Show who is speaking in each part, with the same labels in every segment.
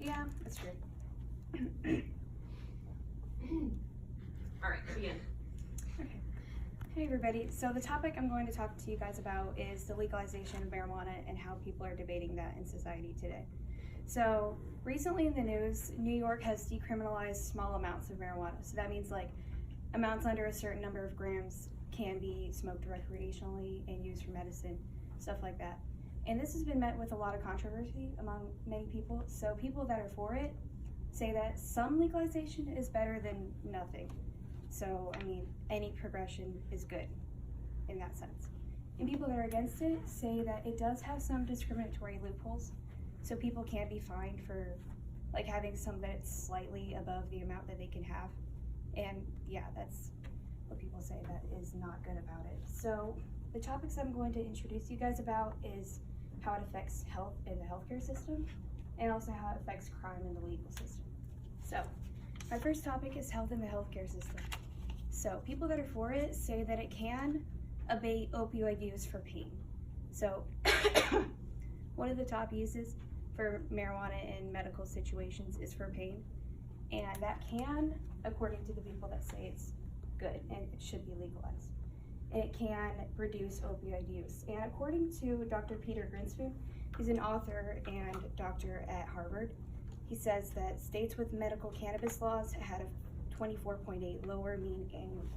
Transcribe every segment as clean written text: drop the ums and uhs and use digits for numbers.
Speaker 1: Yeah, that's true.
Speaker 2: All right, begin.
Speaker 1: Okay. Hey everybody, so the topic I'm going to talk to you guys about is the legalization of marijuana and how people are debating that in society today. So recently in the news, New York has decriminalized small amounts of marijuana. So that means like amounts under a certain number of grams can be smoked recreationally and used for medicine, stuff like that. And this has been met with a lot of controversy among many people. So people that are for it say that some legalization is better than nothing. So, I mean, any progression is good in that sense. And people that are against it say that it does have some discriminatory loopholes. So people can be fined for like having some that's slightly above the amount that they can have. And yeah, that's what people say that is not good about it. So the topics I'm going to introduce you guys about is how it affects health in the healthcare system and also how it affects crime in the legal system. So my first topic is health in the healthcare system. So people that are for it say that it can abate opioid use for pain. So one of the top uses for marijuana in medical situations is for pain. And that can, according to the people that say it's good and it should be legalized, it can reduce opioid use. And according to Dr. Peter Grinspoon, he's an author and doctor at Harvard, he says that states with medical cannabis laws had a 24.8 lower mean annual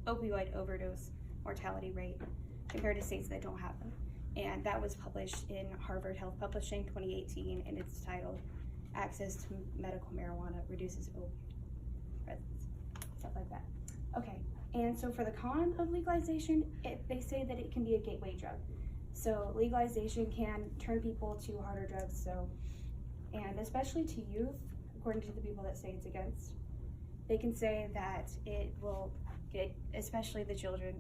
Speaker 1: opioid overdose mortality rate compared to states that don't have them. And that was published in Harvard Health Publishing 2018, and it's titled Access to Medical Marijuana Reduces Opioid Presence, stuff like that. Okay, and so for the con of legalization, they say that it can be a gateway drug. So legalization can turn people to harder drugs, and especially to youth, according to the people that say it's against, they can say that it will get, especially the children,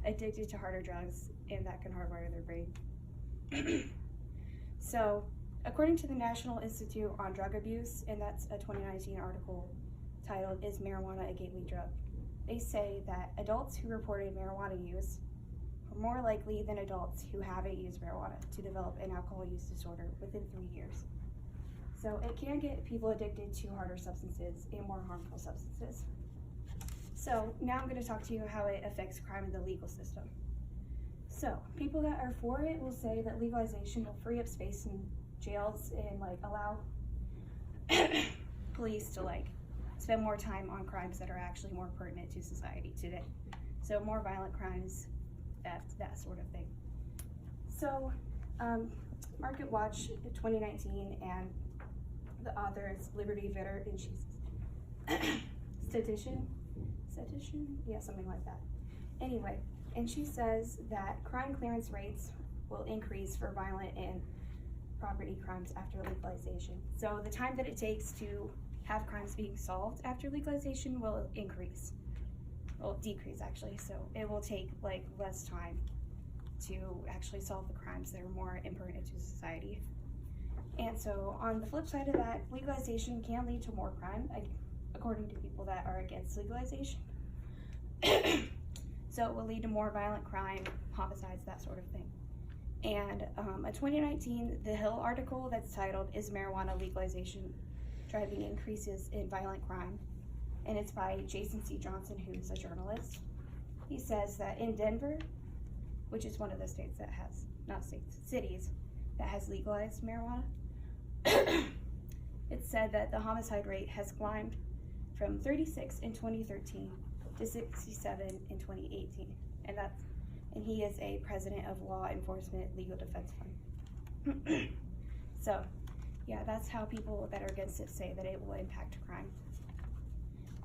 Speaker 1: addicted to harder drugs, and that can hardwire their brain. So, according to the National Institute on Drug Abuse, and that's a 2019 article titled, "Is Marijuana a Gateway Drug?" They say that adults who reported marijuana use are more likely than adults who haven't used marijuana to develop an alcohol use disorder within 3 years. So it can get people addicted to harder substances and more harmful substances. So now I'm going to talk to you how it affects crime in the legal system. So people that are for it will say that legalization will free up space in jails and like allow police to like spend more time on crimes that are actually more pertinent to society today. So more violent crimes, that sort of thing. So Market Watch 2019, and the author is Liberty Vitter, and she's statistician, yeah, something like that. Anyway, and she says that crime clearance rates will increase for violent and property crimes after legalization. So the time that it takes to have crimes being solved after legalization will increase. Well, decrease actually. So it will take like less time to actually solve the crimes that are more impertinent to society. And so on the flip side of that, legalization can lead to more crime, according to people that are against legalization. So it will lead to more violent crime, homicides, that sort of thing. And a 2019 The Hill article that's titled, "Is Marijuana Legalization Driving Increases in Violent Crime?" And it's by Jason C. Johnson, who's a journalist. He says that in Denver, which is one of the states that has, not states, cities that has legalized marijuana, it said that the homicide rate has climbed from 36 in 2013 to 67 in 2018. And he is a president of Law Enforcement Legal Defense Fund. So, yeah, that's how people that are against it say that it will impact crime.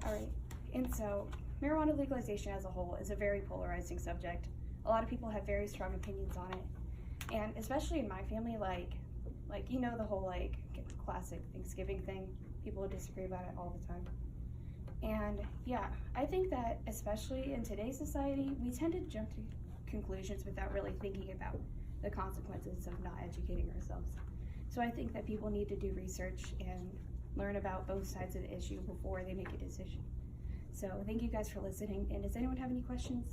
Speaker 1: All right, and so marijuana legalization as a whole is a very polarizing subject. A lot of people have very strong opinions on it, and especially in my family, like you know, the whole like classic Thanksgiving thing, people disagree about it all the time. And yeah, I think that especially in today's society, we tend to jump to conclusions without really thinking about the consequences of not educating ourselves. So I think that people need to do research and learn about both sides of the issue before they make a decision. So thank you guys for listening, and does anyone have any questions?